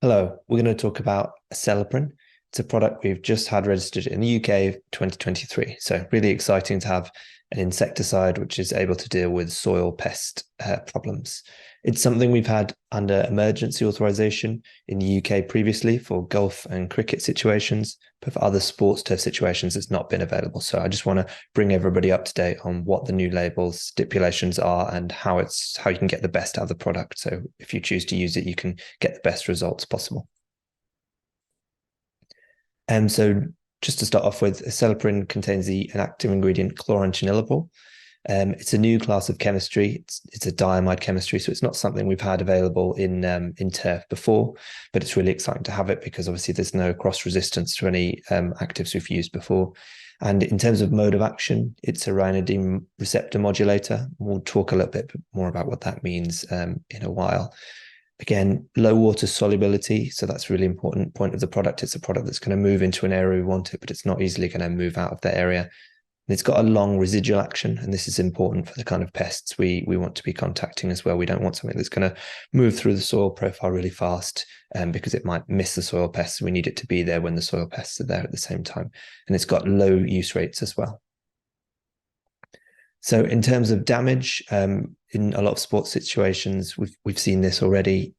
Hello, we're going to talk about Acelepryn. It's a product we've just had registered in the UK 2023. So really exciting to have an insecticide which is able to deal with soil pest problems. It's something we've had under emergency authorization in the UK previously for golf and cricket situations, but for other sports turf situations, it's not been available. So I just want to bring everybody up to date on what the new labels stipulations are and how you can get the best out of the product. So if you choose to use it, you can get the best results possible. So just to start off with, Acelepryn contains an active ingredient chlorantraniliprole. It's a new class of chemistry. It's a diamide chemistry, so it's not something we've had available in turf before, but it's really exciting to have it because obviously there's no cross resistance to any actives we've used before. And in terms of mode of action, it's a ryanodine receptor modulator. We'll talk a little bit more about what that means in a while. Again, low water solubility. So that's a really important point of the product. It's a product that's going to move into an area we want it, but it's not easily going to move out of that area. And it's got a long residual action, and this is important for the kind of pests we want to be contacting as well. We don't want something that's going to move through the soil profile really fast because it might miss the soil pests. We need it to be there when the soil pests are there at the same time. And it's got low use rates as well. So in terms of damage, in a lot of sports situations, we've seen this already.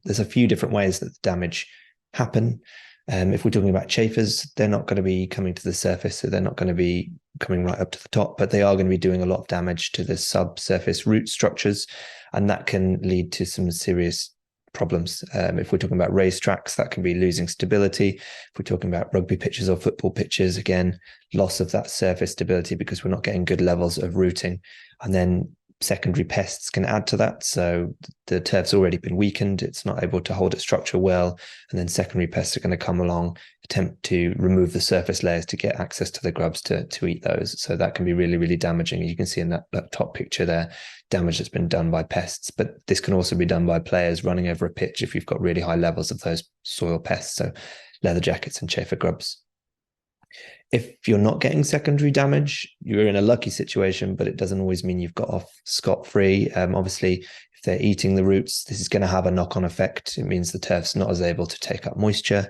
There's a few different ways that the damage happen. If we're talking about chafers, they're not going to be coming to the surface, so they're not going to be coming right up to the top, but they are going to be doing a lot of damage to the subsurface root structures, and that can lead to some serious problems. If we're talking about raised tracks, that can be losing stability. If we're talking about rugby pitches or football pitches, again, loss of that surface stability because we're not getting good levels of rooting. And then secondary pests can add to that. So the turf's already been weakened. It's not able to hold its structure well. And then secondary pests are going to come along, attempt to remove the surface layers to get access to the grubs to eat those. So that can be really, really damaging. You can see in that top picture there, damage that's been done by pests, but this can also be done by players running over a pitch if you've got really high levels of those soil pests. So leather jackets and chafer grubs. If you're not getting secondary damage, you're in a lucky situation, but it doesn't always mean you've got off scot-free. Obviously, if they're eating the roots, this is going to have a knock-on effect. It means the turf's not as able to take up moisture,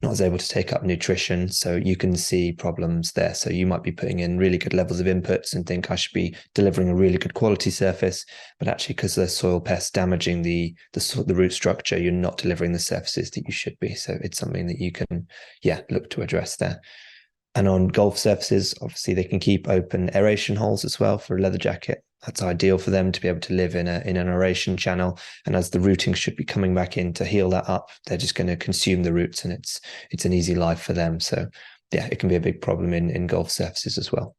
not as able to take up nutrition. So you can see problems there. So you might be putting in really good levels of inputs and think I should be delivering a really good quality surface, but actually because the soil pests damaging the root structure, you're not delivering the surfaces that you should be. So it's something that you can, look to address there. And on golf surfaces, obviously they can keep open aeration holes as well for a leather jacket. That's ideal for them to be able to live in an aeration channel. And as the rooting should be coming back in to heal that up, they're just going to consume the roots, and it's an easy life for them. So it can be a big problem in golf surfaces as well.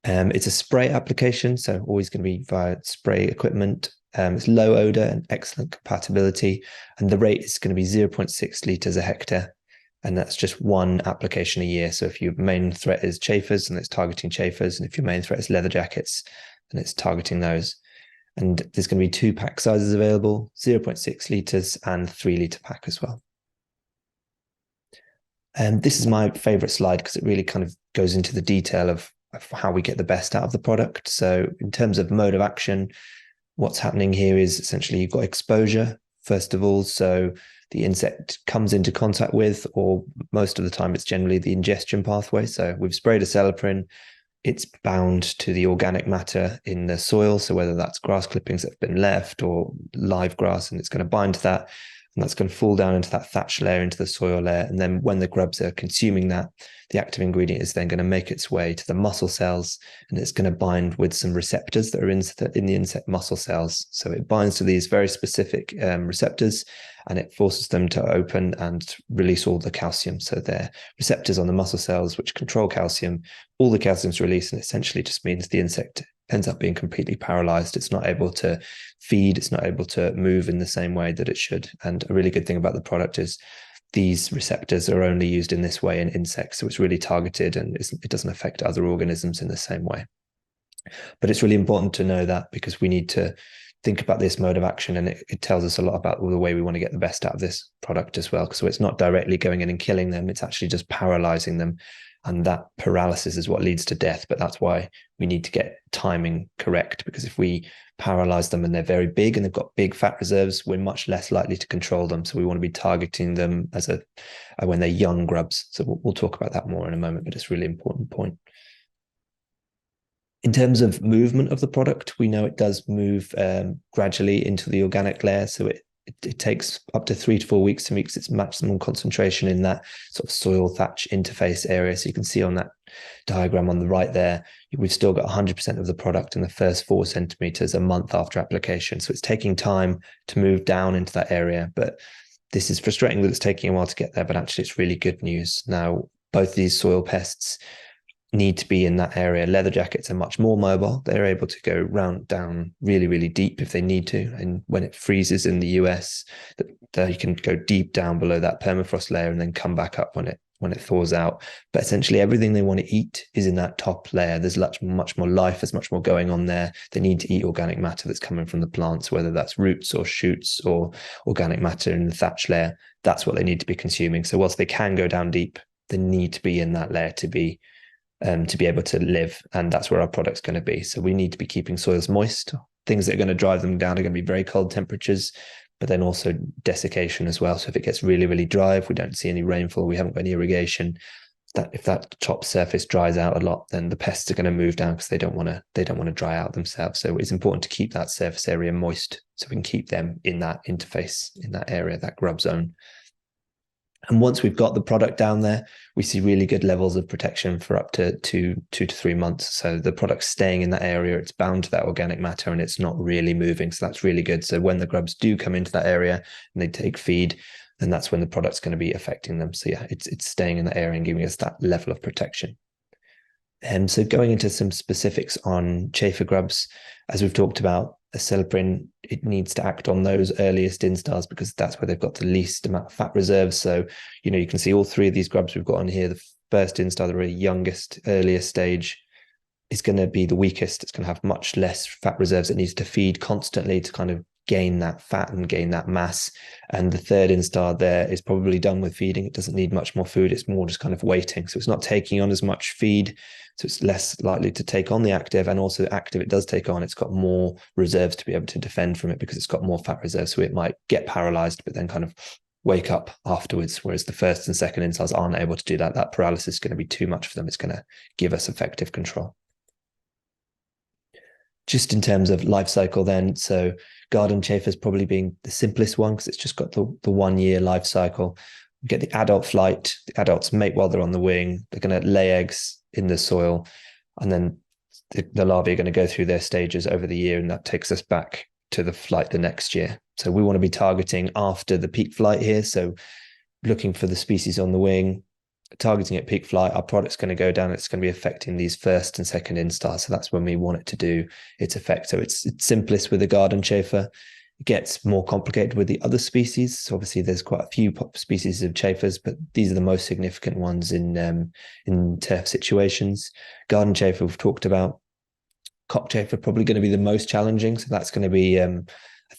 It's a spray application, so always going to be via spray equipment. It's low odor and excellent compatibility, and the rate is going to be 0.6 liters a hectare. And that's just one application a year. So if your main threat is chafers, and it's targeting chafers, and if your main threat is leather jackets, then it's targeting those. And there's going to be 2 pack sizes available, 0.6 liters and 3 liter pack as well. And this is my favorite slide because it really kind of goes into the detail of how we get the best out of the product. So in terms of mode of action, what's happening here is essentially you've got exposure, first of all. So the insect comes into contact with, or most of the time it's generally the ingestion pathway. So we've sprayed Acelepryn, it's bound to the organic matter in the soil. So whether that's grass clippings that have been left or live grass, and it's going to bind to that, and that's going to fall down into that thatch layer, into the soil layer. And then when the grubs are consuming that, the active ingredient is then going to make its way to the muscle cells, and it's going to bind with some receptors that are in the insect muscle cells. So it binds to these very specific receptors, and it forces them to open and release all the calcium. So they're receptors on the muscle cells which control calcium. All the calcium's released, and essentially just means the insect ends up being completely paralyzed. It's not able to feed. It's not able to move in the same way that it should. And a really good thing about the product is these receptors are only used in this way in insects. So it's really targeted, and it doesn't affect other organisms in the same way. But it's really important to know that because we need to think about this mode of action, and it tells us a lot about the way we want to get the best out of this product as well. So it's not directly going in and killing them. It's actually just paralyzing them. And that paralysis is what leads to death. But that's why we need to get timing correct, because if we paralyze them and they're very big and they've got big fat reserves, we're much less likely to control them. So we want to be targeting them as when they're young grubs. So we'll talk about that more in a moment, but it's a really important point. In terms of movement of the product, we know it does move gradually into the organic layer. So it takes up to 3 to 4 weeks to reach its maximum concentration in that sort of soil thatch interface area. So you can see on that diagram on the right there, we've still got 100% of the product in the first 4 centimeters a month after application. So it's taking time to move down into that area, but this is frustrating that it's taking a while to get there, but actually it's really good news. Now, both these soil pests need to be in that area. Leather jackets are much more mobile. They're able to go round down really, really deep if they need to. And when it freezes in the US, you can go deep down below that permafrost layer and then come back up when it thaws out. But essentially everything they want to eat is in that top layer. There's much more life, there's much more going on there. They need to eat organic matter that's coming from the plants, whether that's roots or shoots or organic matter in the thatch layer. That's what they need to be consuming. So whilst they can go down deep, they need to be in that layer to be able to live, and that's where our product's going to be. So we need to be keeping soils moist. Things that are going to drive them down are going to be very cold temperatures, but then also desiccation as well. So if it gets really, really dry, if we don't see any rainfall, we haven't got any irrigation, if that top surface dries out a lot, then the pests are going to move down because they don't want to dry out themselves. So it's important to keep that surface area moist so we can keep them in that interface, in that area, that grub zone. And once we've got the product down there, we see really good levels of protection for up to two to 3 months. So the product's staying in that area, it's bound to that organic matter and it's not really moving. So that's really good. So when the grubs do come into that area and they take feed, then that's when the product's going to be affecting them. So yeah, it's staying in that area and giving us that level of protection. And so going into some specifics on chafer grubs, as we've talked about, Acelepryn, it needs to act on those earliest instars because that's where they've got the least amount of fat reserves. So, you can see all 3 of these grubs we've got on here. The first instar, the really youngest, earliest stage, is going to be the weakest. It's going to have much less fat reserves. It needs to feed constantly to kind of gain that fat and gain that mass. And the third instar there is probably done with feeding. It doesn't need much more food. It's more just kind of waiting. So it's not taking on as much feed. So it's less likely to take on the active, and also active it does take on, it's got more reserves to be able to defend from it because it's got more fat reserves. So it might get paralyzed, but then kind of wake up afterwards. Whereas the first and second instars aren't able to do that. That paralysis is going to be too much for them. It's going to give us effective control. Just in terms of life cycle then, so garden chafers probably being the simplest one because it's just got the 1 year life cycle. We get the adult flight, the adults mate while they're on the wing, they're going to lay eggs in the soil, and then the larvae are going to go through their stages over the year, and that takes us back to the flight the next year. So we want to be targeting after the peak flight here, so looking for the species on the wing, targeting at peak flight, our product's going to go down. It's going to be affecting these first and second instars. So that's when we want it to do its effect. So it's simplest with the garden chafer. It gets more complicated with the other species. So obviously there's quite a few species of chafers, but these are the most significant ones in turf situations. Garden chafer we've talked about. Cockchafer probably going to be the most challenging. So that's going to be a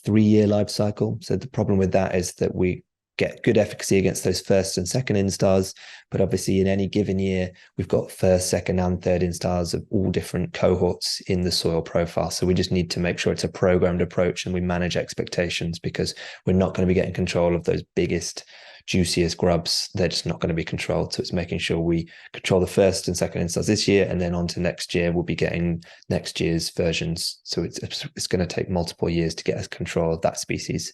3-year life cycle. So the problem with that is that we get good efficacy against those first and second instars, but obviously in any given year we've got first, second and third instars of all different cohorts in the soil profile. So we just need to make sure it's a programmed approach and we manage expectations, because we're not going to be getting control of those biggest, juiciest grubs. They're just not going to be controlled. So it's making sure we control the first and second instars this year, and then on to next year we'll be getting next year's versions. So it's going to take multiple years to get us control of that species.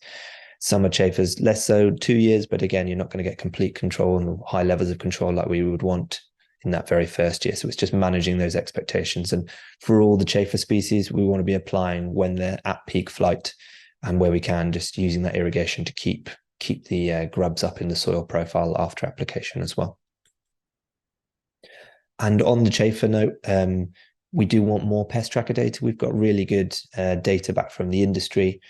Summer chafers, less so, 2 years, but again, you're not going to get complete control and high levels of control like we would want in that very first year. So it's just managing those expectations. And for all the chafer species, we want to be applying when they're at peak flight, and where we can, just using that irrigation to keep the grubs up in the soil profile after application as well. And on the chafer note, we do want more pest tracker data. We've got really good data back from the industry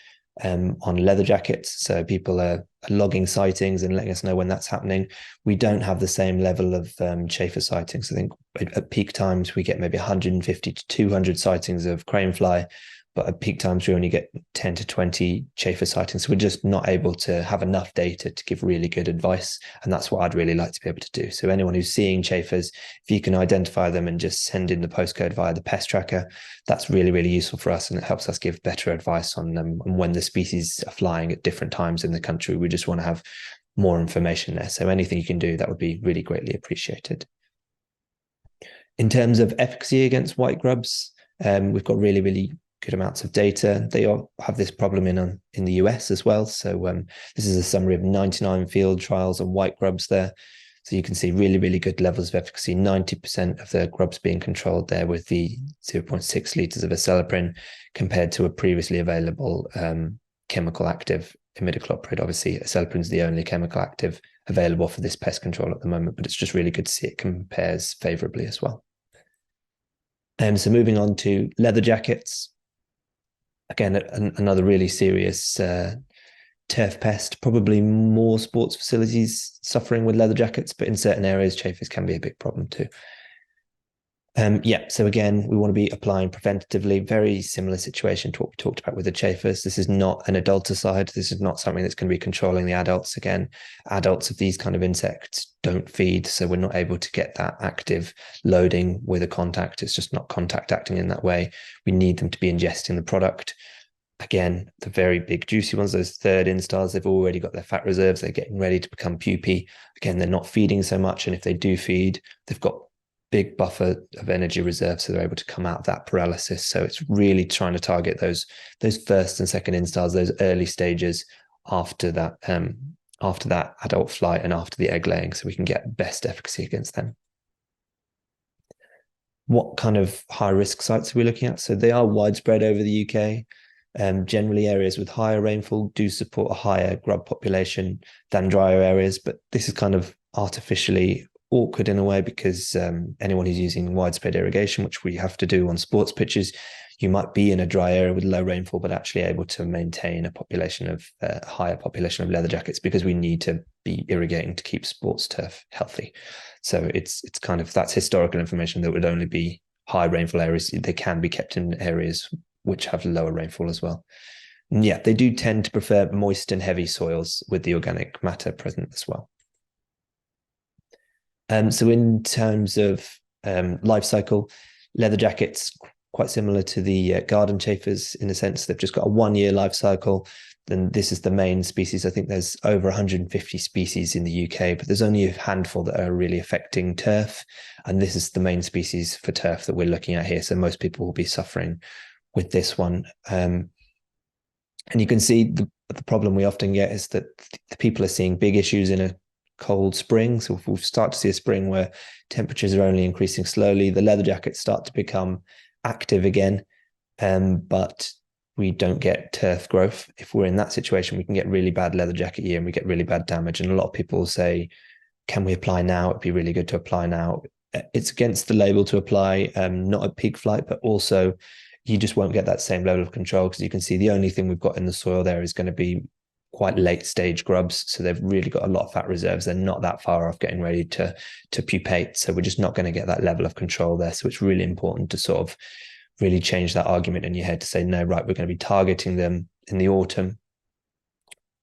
on leather jackets. So people are logging sightings and letting us know when that's happening. We don't have the same level of chafer sightings. I think at peak times we get maybe 150 to 200 sightings of crane fly. but at peak times we only get 10 to 20 chafer sightings. So we're just not able to have enough data to give really good advice. And that's what I'd really like to be able to do. So anyone who's seeing chafers, if you can identify them and just send in the postcode via the pest tracker, that's really, really useful for us. And it helps us give better advice on them and when the species are flying at different times in the country. We just want to have more information there. So anything you can do, that would be really greatly appreciated. In terms of efficacy against white grubs, we've got really, really good amounts of data. They all have this problem in the US as well. So this is a summary of 99 field trials on white grubs there. So you can see really, really good levels of efficacy, 90% of the grubs being controlled there with the 0.6 litres of Acelepryn compared to a previously available chemical active imidacloprid. Obviously, Acelepryn is the only chemical active available for this pest control at the moment, but it's just really good to see it compares favourably as well. So moving on to leather jackets. Again, another really serious turf pest, probably more sports facilities suffering with leather jackets, but in certain areas, chafers can be a big problem too. So again, we want to be applying preventatively. Very similar situation to what we talked about with the chafers. This is not an adulticide. This is not something that's going to be controlling the adults. Again, adults of these kind of insects don't feed, so we're not able to get that active loading with a contact. It's just not contact acting in that way. We need them to be ingesting the product. Again, the very big juicy ones, those third instars, they've already got their fat reserves. They're getting ready to become pupae. Again, they're not feeding so much. And if they do feed, they've got big buffer of energy reserve, so they're able to come out of that paralysis. So it's really trying to target those first and second instars, those early stages after that adult flight and after the egg laying, so we can get best efficacy against them. What kind of high risk sites are we looking at? So they are widespread over the UK. Generally, areas with higher rainfall do support a higher grub population than drier areas, but this is kind of artificially awkward in a way because anyone who's using widespread irrigation, which we have to do on sports pitches, you might be in a dry area with low rainfall, but actually able to maintain a higher population of leather jackets because we need to be irrigating to keep sports turf healthy. So it's kind of, that's historical information that would only be high rainfall areas. They can be kept in areas which have lower rainfall as well. And yeah, they do tend to prefer moist and heavy soils with the organic matter present as well. So in terms of life cycle, leather jackets, quite similar to the garden chafers in a sense, they've just got a 1-year life cycle. Then this is the main species. I think there's over 150 species in the UK, but there's only a handful that are really affecting turf. And this is the main species for turf that we're looking at here. So most people will be suffering with this one. And you can see the problem we often get is that the people are seeing big issues in a cold spring. So if we start to see a spring where temperatures are only increasing slowly, the leather jackets start to become active again, but we don't get turf growth. If we're in that situation, we can get really bad leather jacket year and we get really bad damage. And a lot of people say, can we apply now? It'd be really good to apply now. It's against the label to apply, not at peak flight, but also you just won't get that same level of control because you can see the only thing we've got in the soil there is going to be quite late stage grubs. So they've really got a lot of fat reserves. They're not that far off getting ready to pupate. So we're just not going to get that level of control there. So it's really important to sort of really change that argument in your head to say, no, right, we're going to be targeting them in the autumn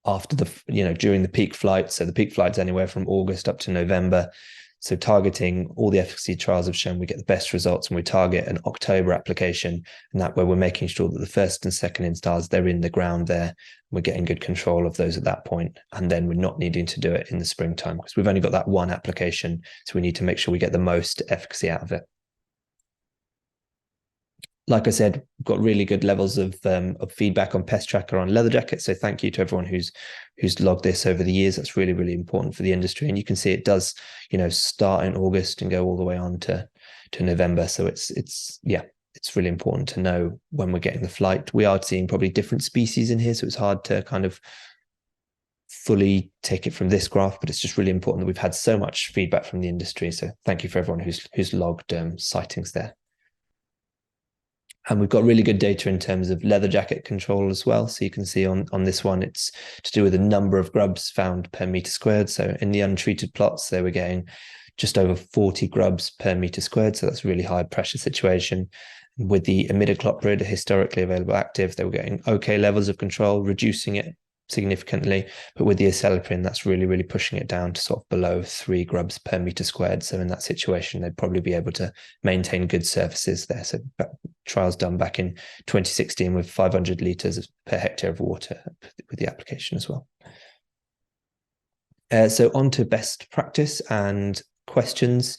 after during the peak flight. So the peak flight's anywhere from August up to November. So targeting, all the efficacy trials have shown we get the best results when we target an October application, and that way we're making sure that the first and second instars, they're in the ground there. We're getting good control of those at that point, and then we're not needing to do it in the springtime because we've only got that one application. So we need to make sure we get the most efficacy out of it. Like I said, we've got really good levels of feedback on Pest Tracker on leather jackets. So thank you to everyone who's logged this over the years. That's really, really important for the industry. And you can see it does, start in August and go all the way on to November. So it's really important to know when we're getting the flight. We are seeing probably different species in here, so it's hard to kind of fully take it from this graph, but it's just really important that we've had so much feedback from the industry. So thank you for everyone who's logged sightings there. And we've got really good data in terms of leather jacket control as well. So you can see on this one, it's to do with the number of grubs found per meter squared. So in the untreated plots, they were getting just over 40 grubs per meter squared. So that's a really high pressure situation. With the imidacloprid, a historically available active, they were getting okay levels of control, reducing it significantly. But with the Acelepryn, that's really, really pushing it down to sort of below 3 grubs per meter squared. So in that situation, they'd probably be able to maintain good surfaces there. So trials done back in 2016 with 500 litres per hectare of water with the application as well. So on to best practice and questions.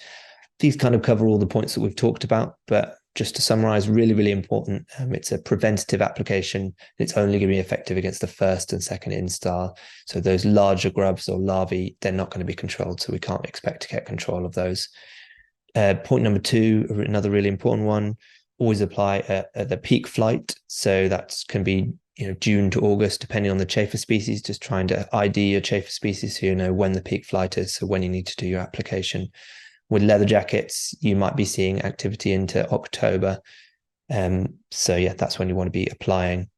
These kind of cover all the points that we've talked about, but just to summarize, really, really important. It's a preventative application. It's only going to be effective against the first and second instar. So those larger grubs or larvae, they're not going to be controlled. So we can't expect to get control of those. Point number 2, another really important one, always apply at the peak flight. So that can be June to August, depending on the chafer species, just trying to ID your chafer species so you know when the peak flight is, so when you need to do your application. With leather jackets, you might be seeing activity into October. So yeah, that's when you want to be applying.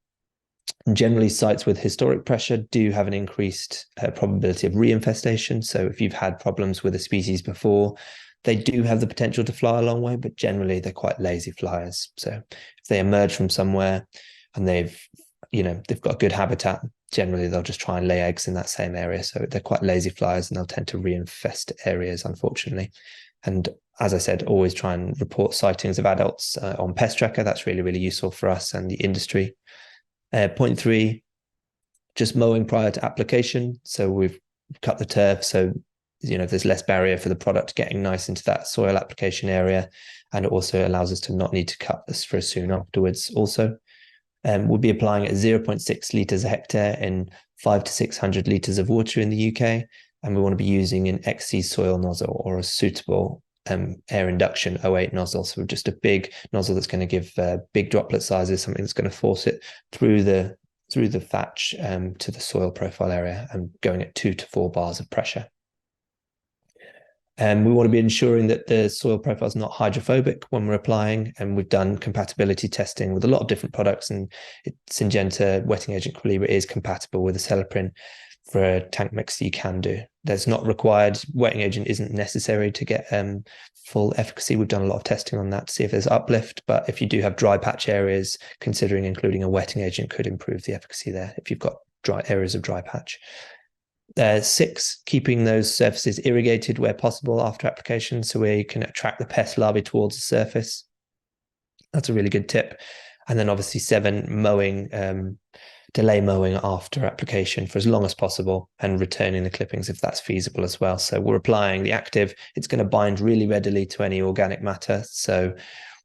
And generally, sites with historic pressure do have an increased probability of reinfestation. So if you've had problems with a species before, they do have the potential to fly a long way, but generally they're quite lazy flyers. So if they emerge from somewhere and they've got a good habitat, generally they'll just try and lay eggs in that same area. So they're quite lazy flyers and they'll tend to reinfest areas, unfortunately. And as I said, always try and report sightings of adults on Pest Tracker. That's really, really useful for us and the industry. Point 3, just mowing prior to application. So we've cut the turf, so there's less barrier for the product getting nice into that soil application area, and it also allows us to not need to cut this for soon afterwards also. We'll be applying at 0.6 litres a hectare in 500 to 600 litres of water in the UK, and we want to be using an XC soil nozzle or a suitable air induction 08 nozzle. So just a big nozzle that's going to give big droplet sizes, something that's going to force it through the thatch to the soil profile area and going at 2 to 4 bars of pressure. And we want to be ensuring that the soil profile is not hydrophobic when we're applying. And we've done compatibility testing with a lot of different products, and Syngenta wetting agent Colibri is compatible with Acelepryn for a tank mix that you can do. That's not required. Wetting agent isn't necessary to get full efficacy. We've done a lot of testing on that to see if there's uplift, but if you do have dry patch areas, considering including a wetting agent could improve the efficacy there if you've got dry areas of dry patch. 6, keeping those surfaces irrigated where possible after application, so where you can attract the pest larvae towards the surface. That's a really good tip. And then obviously 7, mowing, delay mowing after application for as long as possible, and returning the clippings if that's feasible as well. So we're applying the active, it's going to bind really readily to any organic matter. So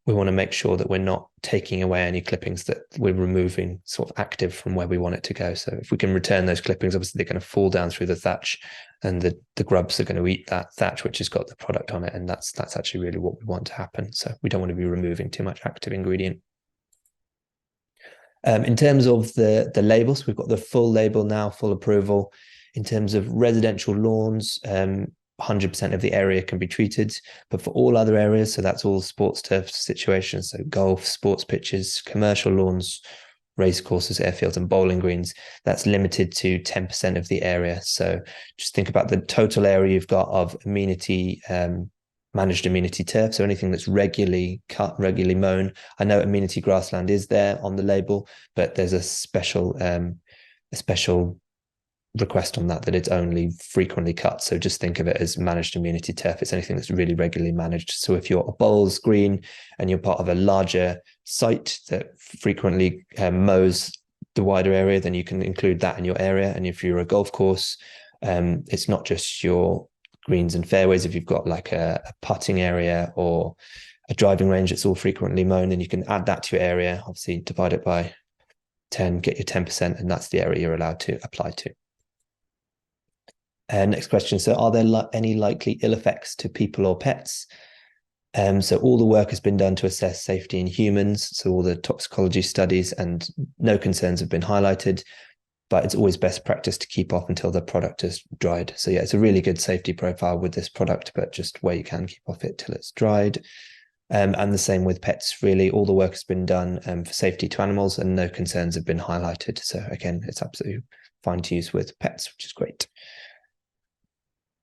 we want to make sure that we're not taking away any clippings, that we're removing sort of active from where we want it to go. So if we can return those clippings, obviously they're going to fall down through the thatch, and the grubs are going to eat that thatch, which has got the product on it. And that's actually really what we want to happen. So we don't want to be removing too much active ingredient. In terms of the labels, we've got the full label now, full approval. In terms of residential lawns, 100% of the area can be treated, but for all other areas, so that's all sports turf situations, so golf, sports pitches, commercial lawns, race courses, airfields, and bowling greens, that's limited to 10% of the area. So just think about the total area you've got of amenity, managed amenity turf, so anything that's regularly cut, regularly mown. I know amenity grassland is there on the label, but there's a special request on that it's only frequently cut. So just think of it as managed amenity turf. It's anything that's really regularly managed. So if you're a bowls green and you're part of a larger site that frequently mows the wider area, then you can include that in your area. And if you're a golf course, it's not just your greens and fairways. If you've got like a putting area or a driving range that's all frequently mown, then you can add that to your area, obviously divide it by 10, get your 10%, and that's the area you're allowed to apply to. Next question. So are there any likely ill effects to people or pets? So all the work has been done to assess safety in humans. So all the toxicology studies, and no concerns have been highlighted, but it's always best practice to keep off until the product is dried. So yeah, it's a really good safety profile with this product, but just where you can keep off it till it's dried. And the same with pets, really. All the work has been done for safety to animals, and no concerns have been highlighted. So again, it's absolutely fine to use with pets, which is great.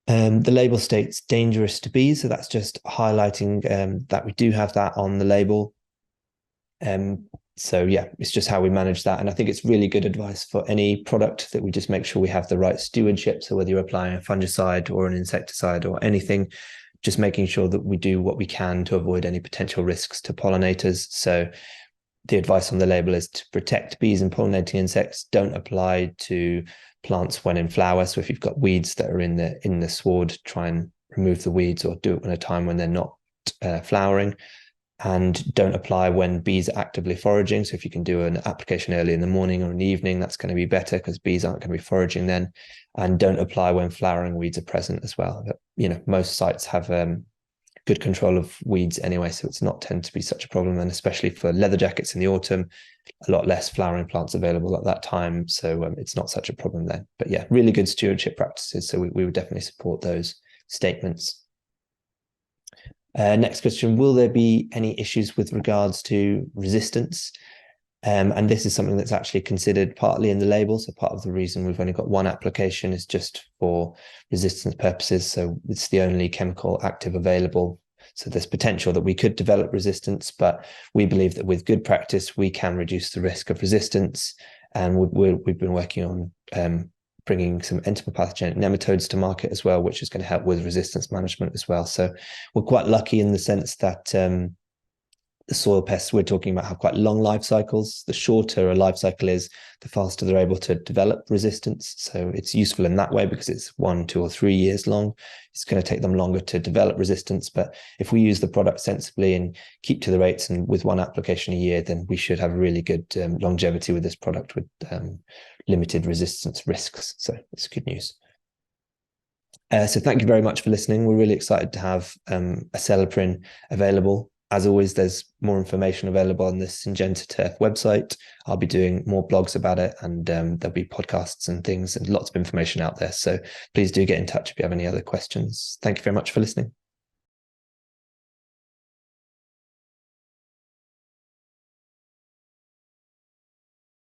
The label states dangerous to bees, so that's just highlighting that we do have that on the label. So yeah, it's just how we manage that. And I think it's really good advice for any product that we just make sure we have the right stewardship. So whether you're applying a fungicide or an insecticide or anything, just making sure that we do what we can to avoid any potential risks to pollinators. So the advice on the label is to protect bees and pollinating insects. Don't apply to plants when in flower. So if you've got weeds that are in the sward, try and remove the weeds or do it at a time when they're not flowering. And don't apply when bees are actively foraging. So if you can do an application early in the morning or in the evening, that's going to be better because bees aren't going to be foraging then. And don't apply when flowering weeds are present as well. But, most sites have good control of weeds anyway, so it's not tend to be such a problem. And especially for leather jackets in the autumn, a lot less flowering plants available at that time. So it's not such a problem then. But yeah, really good stewardship practices. So we would definitely support those statements. Next question, will there be any issues with regards to resistance? And this is something that's actually considered partly in the label. So part of the reason we've only got one application is just for resistance purposes. So it's the only chemical active available. So there's potential that we could develop resistance, but we believe that with good practice, we can reduce the risk of resistance. And we've been working on bringing some entomopathogenic nematodes to market as well, which is going to help with resistance management as well. So we're quite lucky in the sense that the soil pests we're talking about have quite long life cycles. The shorter a life cycle is, the faster they're able to develop resistance. So it's useful in that way because it's 1, 2, or 3 years long. It's going to take them longer to develop resistance. But if we use the product sensibly and keep to the rates and with one application a year, then we should have really good longevity with this product with limited resistance risks. So it's good news. So thank you very much for listening. We're really excited to have Acelepryn available. As always, there's more information available on the Syngenta Turf website. I'll be doing more blogs about it, and there'll be podcasts and things and lots of information out there. So please do get in touch if you have any other questions. Thank you very much for listening.